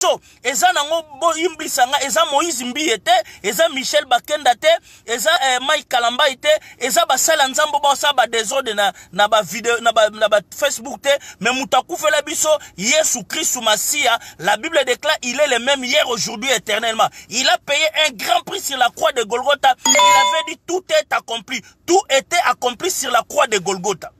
biso eza nango boyimbisanga eza Moïse Mbiete eza Michel Bakenda te eza Mike Kalamba te eza basala nzambo ba ba désordre na ba vidéo na ba Facebook te mais mutakufela biso Yesu Christ Masia. La Bible déclare il est le même hier aujourd'hui éternellement. Il a payé un grand prix sur la croix de Golgotha. Il avait dit tout est accompli. Tout était accompli sur la croix de Golgotha.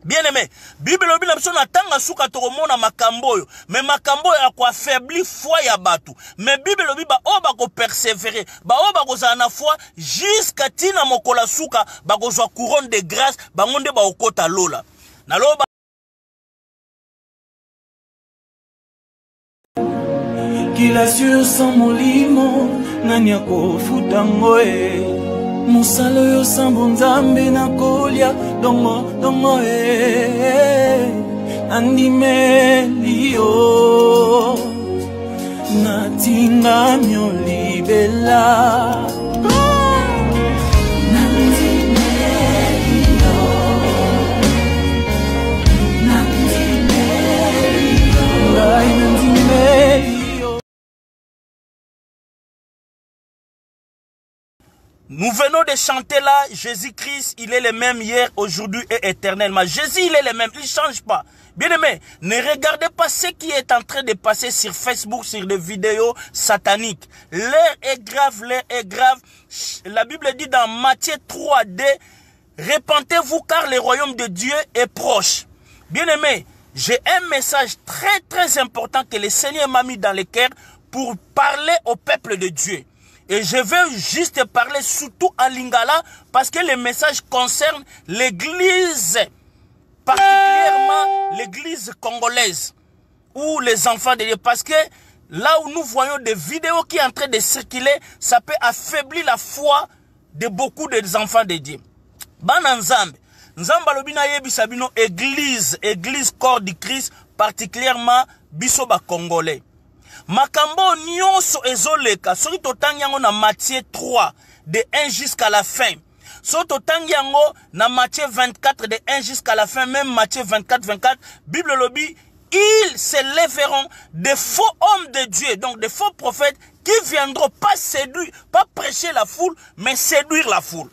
Bien aimé, Bible lobi na biso na tanga suka tokomona makambo yo, mais makambo ya ko affaibli foi ya batu. Mais Bible lobi ba o ba ko persévérer, ba o ba ko za na foi jusqu'à tina mokola suka ba ko zwa couronne de grâce, ba ngonde ba okota lola. Na loba Kila sur sans molimo nani akofutango Musalo yo sambo nzambe na kolia dongo andimeli yo natinga myo libela Nous venons de chanter là, Jésus-Christ, il est le même hier, aujourd'hui et éternellement. Jésus, il est le même, il ne change pas. Bien aimé, ne regardez pas ce qui est en train de passer sur Facebook, sur des vidéos sataniques. L'heure est grave, l'heure est grave. La Bible dit dans Matthieu 3:2, repentez-vous car le royaume de Dieu est proche. Bien aimé, j'ai un message très important que le Seigneur m'a mis dans le cœur pour parler au peuple de Dieu. Et je veux juste parler surtout en lingala parce que le message concerne l'église, particulièrement l'église congolaise ou les enfants de Dieu. Parce que là où nous voyons des vidéos qui sont en train de circuler, ça peut affaiblir la foi de beaucoup des enfants de Dieu. Bana Nzambe, Nzambe alobina yebisa bino église corps du Christ, particulièrement biso ba congolais. Makambo nyonso ezoleka soki totangi yango na Matthieu 3 de 1 jusqu'à la fin. So totangi yango na Matthieu 24 de 1 jusqu'à la fin, même Matthieu 24 Bible lobi ils se lèveront des faux hommes de Dieu, donc des faux prophètes qui viendront pas séduire, pas prêcher la foule, mais séduire la foule.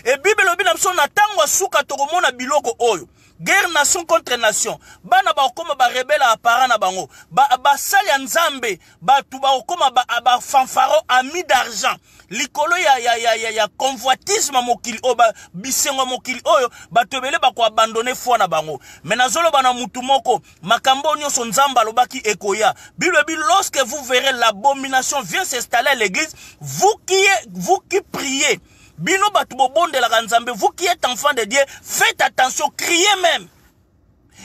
Et Bible lobi na biso na tango suka tokomona biloko oyo. Guerre nation contre nation. Bana ba okoma ba rebelle apparent na bango. Ba sali nzambe, ba tu ba okoma ba fanfaro ami d'argent. Likolo ya convoitisme mokili o ba bisengo mokili oyo ba tebele ba ko abandonner foi na bango. Mais nazolo bana mutu moko makambo nyonso nzamba lobaki ekoya. Bible dit lorsque vous verrez l'abomination vient s'installer à l'église, vous qui priez Bino batubobon de la Nzambe, vous qui êtes enfant de Dieu, faites attention, criez même.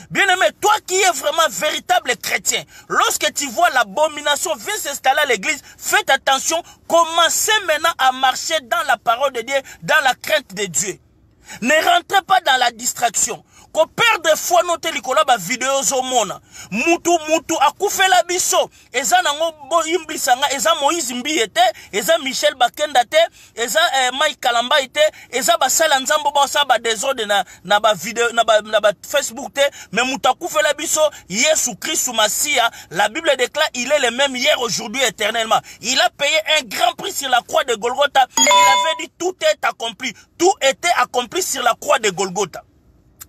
Bien-aimé, toi qui es vraiment véritable chrétien, lorsque tu vois l'abomination vient s'installer à l'église, faites attention, commencez maintenant à marcher dans la parole de Dieu, dans la crainte de Dieu. Ne rentrez pas dans la distraction. Ko perdre foi note likola ba vidéo zo mona. Mutu akufela biso. Eza nango boyimbisanga eza Moïse Mbiete, eza Michel Bakenda te, eza Mike Kalamba te, eza basala nzambo ba désordre na ba vidéo na ba Facebook te, mais mutu akufela biso Yesu Christ Masia. La Bible déclare il est le même hier, aujourd'hui, éternellement. Il a payé un grand prix sur la croix de Golgotha. Il avait dit tout est accompli. Tout était accompli sur la croix de Golgotha.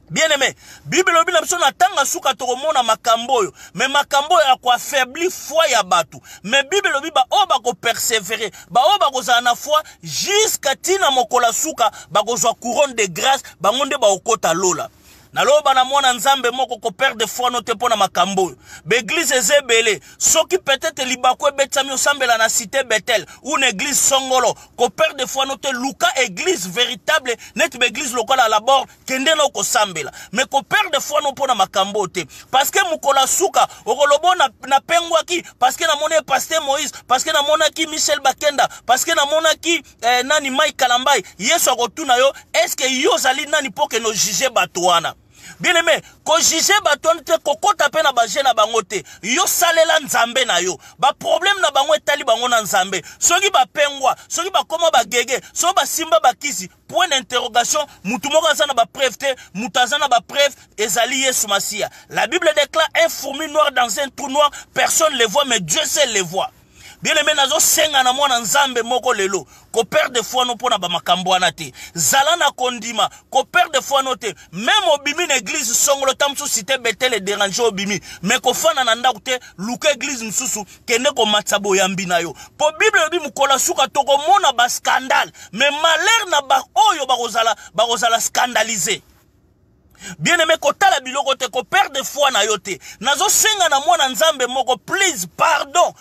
Bien aimé, Bible lobi na biso na tanga suka tokomona makambo yo, mais makambo ya ko affaibli foi ya batu. Mais Bible lobi ba o ba ko persévérer, ba o ba ko za na foi jusqu'à tina mokola suka ba ko zwa couronne de grâce, ba ngonde ba okota lola. Naloba na mwana nzambe moko ko perdre foi note pona makambo. Be église ezebele, soki peut-être libako betami osambela na cité Bethel ou une église Songolo, ko perdre foi note Luka église véritable, net be église locale à la bord kende na ko sambela. Mais ko perdre foi no pona makambo te. Parce que mukola suka okolobo na pengwaki, parce que na mona pasteur Moïse, parce que na mona ki Michel Bakenda, parce que na mona ki nani Mike Kalambai, Yesu akotuna yo, est-ce que yo zali nani pour que no juger batouana? Bien aimé, ko jige baton te kokota pe na baje na bango te. Yo salela nzambe na yo. Ba problème na bango etali bango na nzambe. Soki ba pengwa, soki ba koma ba gege, soki ba simba ba kisi. Point d'interrogation, mutu moko azana ba preuve te, mutu azana ba preuve ezali Yesu Masia. La Bible déclare un fourmi noir dans un trou noir, personne ne le voit mais Dieu seul le voit. Bien aimé nazo senga na mwana nzambe moko lelo ko perdre foi no pona ba makambo wana te zala na kondima ko perdre foi no te même obimi na église songolo tamsu cité Bethel déranger obimi mais ko fana na ndako te luka église msusu kende ko matsabo yambi na yo po bible bi mukola suka to ko mona ba scandale mais malheur na ba oyo ba kozala scandaliser. Bien aimé kotala biloko te ko perdre foi na yo te nazo senga na mwana nzambe moko please pardon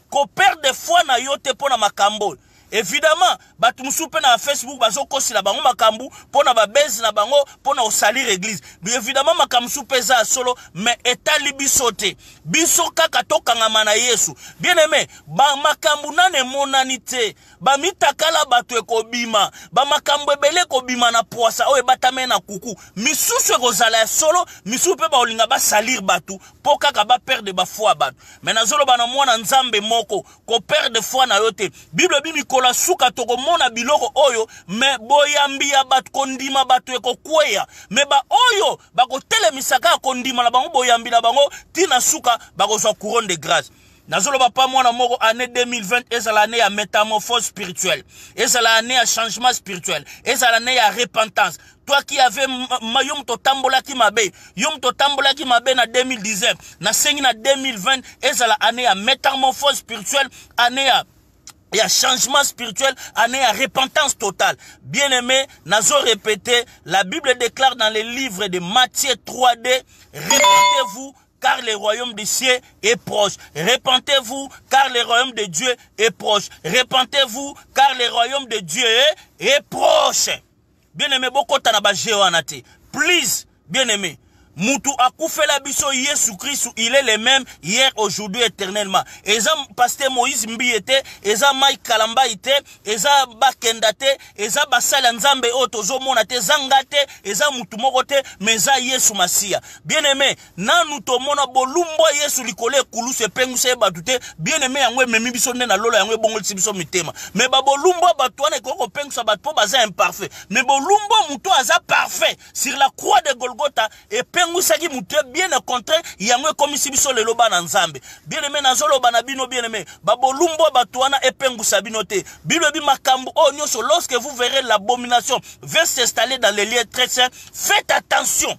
ko perdre foi na yo te pona makambo. Évidemment, batu musupe na Facebook bazo kosi la bango makambu pona ba base na bango pona osalir église. Bien évidemment makambu supe za solo mais etali bisote. Biso kaka tokanga na Yesu. Bien aimé, ba makambu nane monanite. Ba mitakala batu ekobima. Ba makambu ebele kobima na poasa o ebatame na kuku. Misusu ekozala solo, misupe ba olinga ba salir batu po kaka ba perdre ba foi batu. Mais nazolo bana mwana nzambe moko ko perdre foi na yote. Bible bimi la suka toko mona biloko oyo me boyambi ya bat kondima batu eko kweya me ba oyo bako telemisaka kondima na bango boyambi na bango tina suka bako zwa couronne de grâce. Nazolo ba pa mwana moko année 2020 ezala année ya métamorphose spirituelle, ezala année ya changement spirituel, ezala année ya repentance. Toi qui avais yom to tambola ki mabe na 2019 na sengi na 2020 ezala année ya métamorphose spirituelle, année il y a changement spirituel, année à repentance totale. Bien aimé, nazo répété, la Bible déclare dans les livres de Matthieu 3D, répentez-vous car le royaume des cieux est proche. Répentez-vous car le royaume de Dieu est proche. Répentez-vous car le royaume de Dieu est proche. Bien aimé, beaucoup tanaba jewanate. Please, bien aimé. Mutu akufela biso Yesu Christ, il est le même hier, aujourd'hui, éternellement. Eza pasteur Moïse Mbiete, eza Mike Kalamba ite, eza Bakendate, eza Basala Nzambe otozo monate, zangate, eza mutu mokote, meza Yesu Masia. Bien aimé, nanu to mona bolumbo Yesu likole kulu se pengu se batute, bien aimé yangwe memi biso na lola yangwe bongol biso mitema. Mais ba bolumbo batwane koko pengu sa batpo baza imparfait. Mais bolumbo mutu aza parfait sur la croix de Golgotha et Ngusaki muté bien au contraire yangwe comme si biso lelo bana nzambe bien aimé nazolo bana bino bien aimé babolumbo batwana epengusa binote bilo bi makambo o nyoso lorsque vous verrez l'abomination va s'installer dans les lieux très saints faites attention.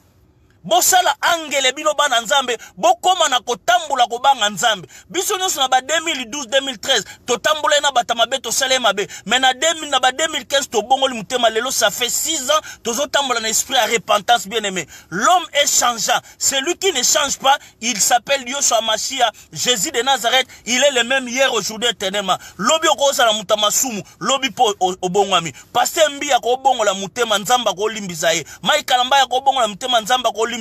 Bosala angele bino bana nzambe bokoma na kotambula ko banga nzambe biso nyonso na ba 2012 2013 to tambula na batama beto salema be mais na 2000 na ba 2015 to bongoli mutema lelo ça fait 6 ans tozo tambula na esprit à repentance bien aimé. L'homme est changeant, celui qui ne change pas, il s'appelle Yoshua Mashiach, Jésus de Nazareth, il est le même hier aujourd'hui éternellement. Lobi okoza la mutama sumu, lobi po obongwami. Pasteur Mbia ko bongo la mutema nzamba ko limbisa ye. Mike Kalamba ko bongo la mutema nzamba ko limbisa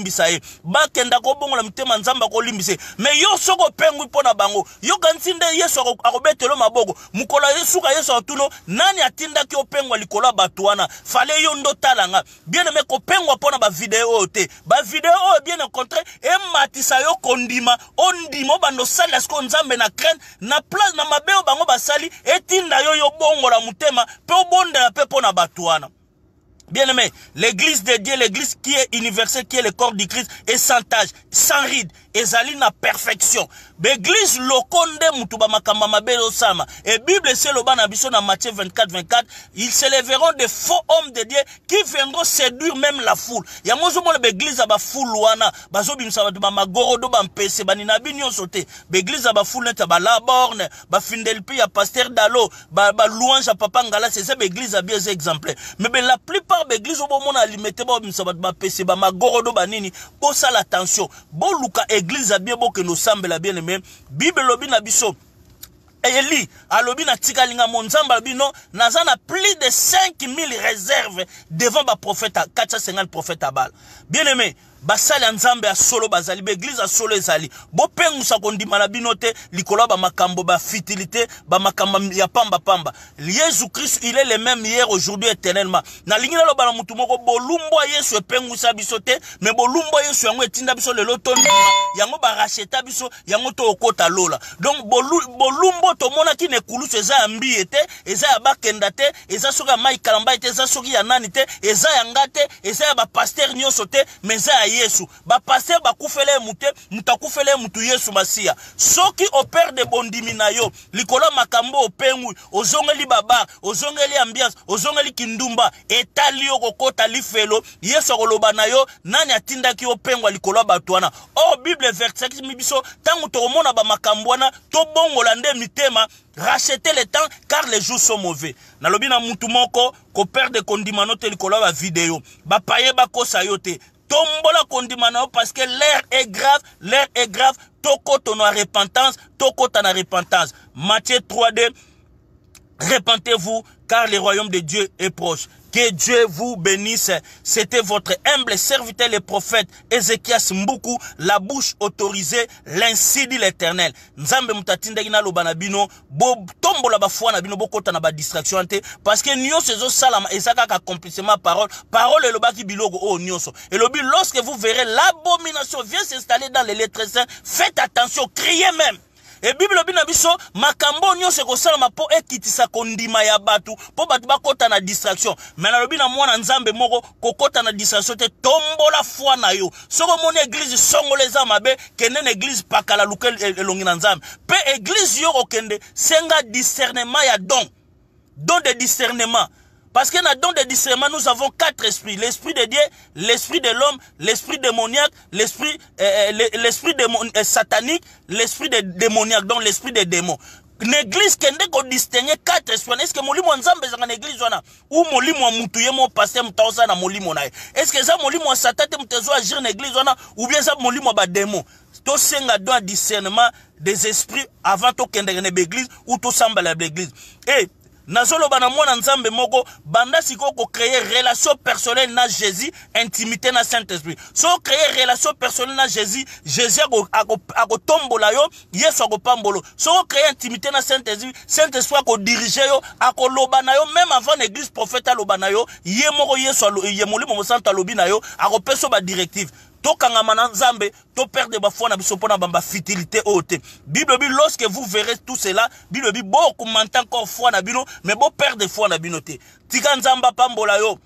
bakenda ko bongo la mutema nzamba ko limbise mais yo soko pengu pona bango yo kansinde Yesu akobetelo maboko mukola Yesu ka Yesu atuno nani atinda ki opengwa likola batuana fale yo ndo talanga bien aimé ko pengwa pona ba vidéo te ba vidéo bien au contraire e matisa yo kondima ondimo bando sala sko nzambe na crane na place na mabeo bango basali etinda yo bongo la mutema pe obonda pe pona batuana. Bien aimé, l'église de Dieu, l'église qui est universelle, qui est le corps du Christ, est sans tâche, sans ride, et zali na perfection. L'église lokonde mutuba makamba mabelo sama. Et Bible c'est le ban abisso dans Matthieu 24-24, ils se lèveront des faux hommes de Dieu qui viendront séduire même la foule. Ya mozo mo l'église aba foule wana, bazo bimsa ba magorodo ba mpese ba nina binyo sote. L'église aba foule neta ba la borne, ba findelpi ya pasteur Dalo, ba louange à papa ngala, c'est ça l'église a bien exemplaire. Mais la plupart l'église au moment alimete ba bimsa ba pese ba magorodo ba nini, pour ça l'attention. Bon luka église a bien beau que nous semble la bien aimé. Bible lobi na biso Eli alobi na tikalinga monzamba bino nazana plus de 5000 réserves devant ba prophète 450 prophètes à Baal. Bien aimé, basali ya nzambe ya solo bazali ba église ya solo ezali bo pengusa kondima na bino te likolo ba makambo ba fitilité ba makambo ya pamba pamba. Jésus Christ il est le même hier aujourd'hui éternellement. Na lingina lo bana mutu moko bolumbo Yesu pengusa biso te mais bolumbo Yesu yango etinda biso lelo tondi yango ba racheta biso yango to okota lola. Donc bolumbo to mona ki ne kulusu eza ambi ete eza ya bakenda te eza soki ya mai kalamba ete eza soki ya nani te eza ya ngate eza ya ba pasteur nyonso te mais eza ya Yesu. Ba pasteur ba kufele mute mutakufele mutu Yesu Masia. Soki opère de bondimi na yo likolo makambo opengu ozongeli baba ozongeli ambiance ozongeli kindumba etali yo kokota lifelo Yesu akoloba na yo nani atindaki opengwa likolo batwana. Oh Bible verset mibiso tangu tokomona ba makambo wana to bongola nde mitema. Rachetez le temps car les jours sont mauvais. Nalobi na mutu moko ko perdre kondimano te likolo ba vidéo. Ba paye ba kosa yo te. Tombola kondimano parce que l'air est grave, toko tono repentance, toko tana repentance. Matthieu 3:2. Repentez-vous car le royaume de Dieu est proche. Que Dieu vous bénisse. C'était votre humble serviteur, le prophète Ézéchias Mbuku, la bouche autorisée, l'ainsi dit l'Éternel. Nzambe mutatinda gina lo banabino, bo tombola ba foi na bino bo kota na ba distraction ante parce que nyo sezo salama ezaka ka accomplissement parole et lobaki bilogo o nyoso. Et lobi lorsque vous verrez l'abomination vient s'installer dans les lettres saintes, faites attention, criez même. Et Bible bina biso makambo nyonso ekosalama po ekitisa kondima ya batu po batu bakota na distraction. Mais na lobi na mwana nzambe moko kokota na distraction te tombola foi na yo. Soko moni église songoleza mabe kende na église pakala lukel elongi na nzambe. Pe église yo okende senga discernement ya don de discernement. Parce que dans le don de discernement, nous avons 4 esprits. L'esprit de Dieu, l'esprit de l'homme, l'esprit démoniaque, l'esprit satanique, l'esprit démoniaque, donc l'esprit des démons. L'église qui a distingué 4 esprits. Est-ce que molimo nzambe zanga l'église wana ou molimo mutuye mo pasteur mutaosa na molimo na. Est-ce que ça molimo satate mutezo agir na église wana ou bien ça molimo ba démon. To senga don discernement des esprits avant to kende na l'église ou to samba la l'église. Et Nazolo bana mwana nzambe moko banda siko ko créer relation personnelle na Jésus, intimité na Saint-Esprit. So créer relation personnelle na Jésus ako tombola yo, Yesu ako pambolo. So créer intimité na Saint-Esprit, Saint-Esprit ako diriger yo, ako loba na yo même avant l'église prophète loba na yo, ye moko Yesu ye molimo mo santa lobi na yo, ako peso ba directive. Tokanga mananzambe, to perdre ba foi na biso pona bamba fitilité ote. Bible bi lorsque vous verrez tout cela, Bible bi beaucoup m'entend encore foi na bino, mais bo perdre foi na bino te. Tika nzamba pambola yo.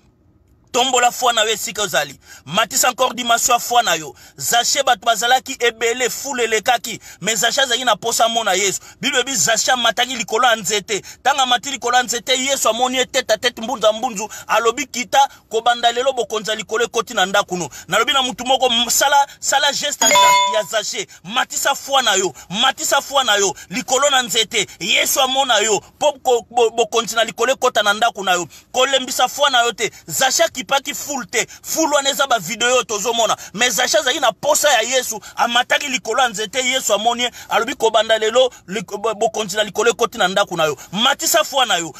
Tombola foi na yo esika ozali. Matisa encore dimension foi na yo. Zaché batu bazalaki ebele foule lekaki. Mais Zaché zaki na posa mona Yesu. Bible bi Zaché mataki likolo nzete. Tanga mati likolo nzete Yesu amoni tête à tête mbunza mbunzu. Alobi kita kobanda lelo bokonza likolo koti na ndakuno. Nalobi na mutu moko sala geste ya Zaché. Matisa foi na yo. Matisa foi na yo. Likolo na nzete. Yesu amona yo. Pop bokonza na likolo kota na ndakuno yo. Kolembisa foi na yo te. Zaché paki full te full waneza ba video tozomona mais Zaché zaki na posa ya Yesu amataki likolo nzete Yesu amoni alobi ko banda lelo bo continue likolo koti na ndaku na yo matisa foi na yo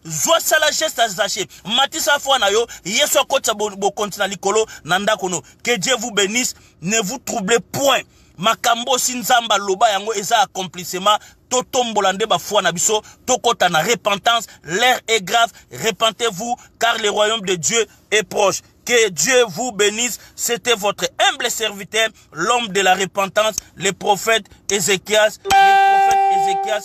zwa sala geste à Zaché matisa foi na yo Yesu akota bo continue likolo na ndaku no. Que Dieu vous bénisse, ne vous troublez point. Makambo sinzamba loba yango eza accomplissement to tombola nde ba foi na biso to kota na repentance. L'air est grave, repentez-vous car le royaume de Dieu est proche. Que Dieu vous bénisse. C'était votre humble serviteur, l'homme de la repentance, le prophète Ézéchias,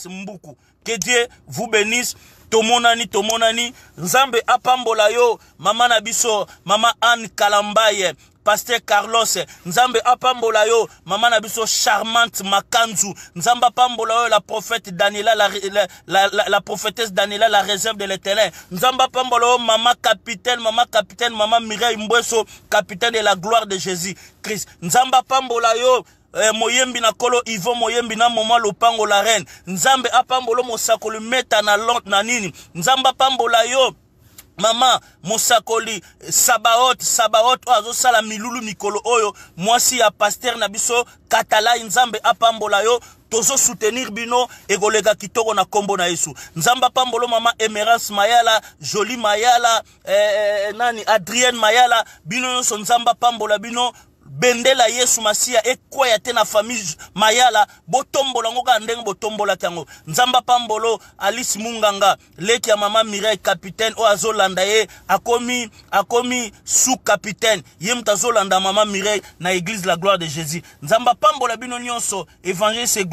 Mbuku. Que Dieu vous bénisse. Tomonani, Nzambe apambola yo, mama na biso, mama Anne Kalambaye, Pasteur Carlos, Nzambe apambola yo, mama na biso charmante Makanzu, Nzamba apambola yo, la prophète Daniela, la prophétesse Daniela, la réserve de l'Éternel, Nzamba apambola yo, mama capitaine, mama Mireille Mbweso, capitaine de la gloire de Jésus Christ, Nzamba apambola yo, moyembi na kolo Ivo moyembi na moma lopango la reine, Nzambe apambolo mosakoli meta na lont na nini, Nzamba apambola yo, mama mosakoli Sabaot ozo sala milulu mikolo oyo mwasi ya pasteur na biso Katala. Nzambe apambola yo tozo soutenir bino egolega kitoko na kombo na Yesu. Nzamba pambolo mama Emerance Mayala, Jolie Mayala, nani Adrienne Mayala, bino nyonso nzamba pambola bino. Bendela Yesu Masia ekoya te na famille Mayala botombola ngoka ndenge botombola kango. Nzamba pambolo Alice Munganga leki ya mama Mireille capitaine o azolanda ye akomi sous capitaine ye mtazolanda mama Mireille na église la gloire de Jésus. Nzamba pambola bino nyonso évangéliste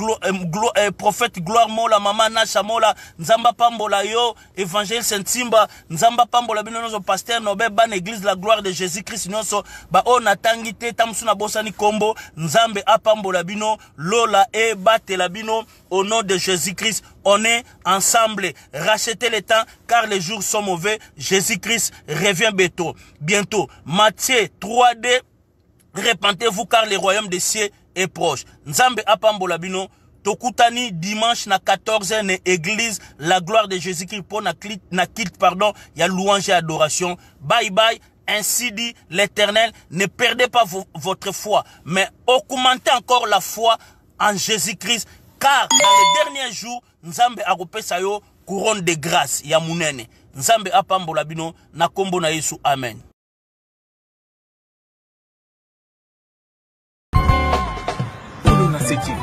prophète gloire mola mama Nasha mola. Nzamba pambola yo évangéliste Ntimba. Nzamba pambola bino nyonso pasteur Nobe ban église la gloire de Jésus Christ nyonso ba o natangi te Msuna bosani kombo nzambe apambola bino lola e batela bino au nom de Jésus-Christ. On est ensemble. Rachetez le temps car les jours sont mauvais. Jésus-Christ revient bientôt. Matthieu 3D. Repentez-vous car le royaume des cieux est proche. Nzambe apambola bino. Tokutani dimanche na 14h na église la gloire de Jésus-Christ pour na kit pardon, il y a louange et adoration. Bye bye. Ainsi dit l'Éternel, ne perdez pas votre foi, mais augmentez encore la foi en Jésus-Christ, car dans les derniers jours, Nzambe akopesa yo couronne de grâce ya munene. Nzambe apambola bino na kombo na Yesu. Amen. TV,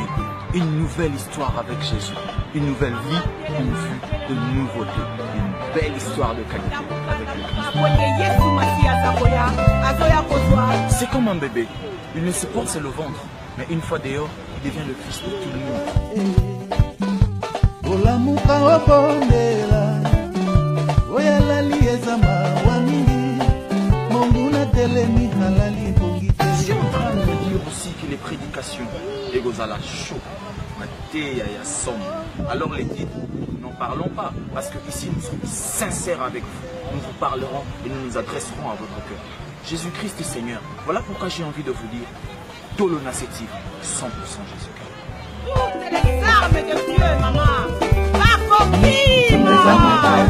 une nouvelle histoire avec Jésus, une nouvelle vie en vue de nouveautés, une belle histoire de qualité avec le Christ. C'est comme un bébé, il ne se porte le ventre, mais une fois dehors, il devient le fils de tout le monde. Je suis en train de dire aussi que les prédications et Gozala chaud, alors les titres, n'en parlons pas, parce que ici nous sommes sincères avec vous. Nous vous parlerons et nous nous adresserons à votre cœur. Jésus-Christ est Seigneur. Voilà pourquoi j'ai envie de vous dire Tolona Sétive, 100% Jésus-Christ. C'est les armes de Dieu, maman. La coquille, maman.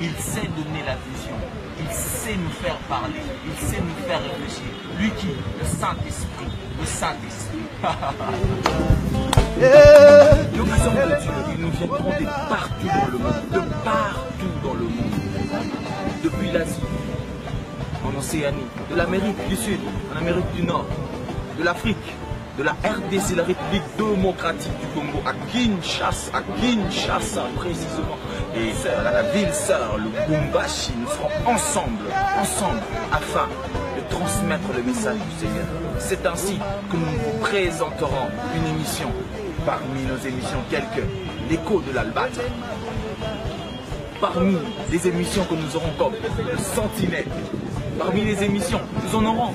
Il sait donner la vision, il sait nous faire parler, il sait nous faire réfléchir. Lui qui, le Saint-Esprit, le Saint-Esprit. Nous sommes de Dieu, il nous vient prendre partout dans le monde, de partout dans le monde. Depuis l'Asie, en Océanie, de l'Amérique du Sud, en Amérique du Nord, de l'Afrique, de la RDC, la République démocratique du Congo, à Kinshasa précisément, et à la ville sœur, le Bumbashi, nous serons ensemble, afin de transmettre le message du Seigneur. C'est ainsi que nous vous présenterons une émission, parmi nos émissions telles que l'écho de l'Albâtre, parmi les émissions que nous aurons comme le Sentinelle, parmi les émissions, nous en aurons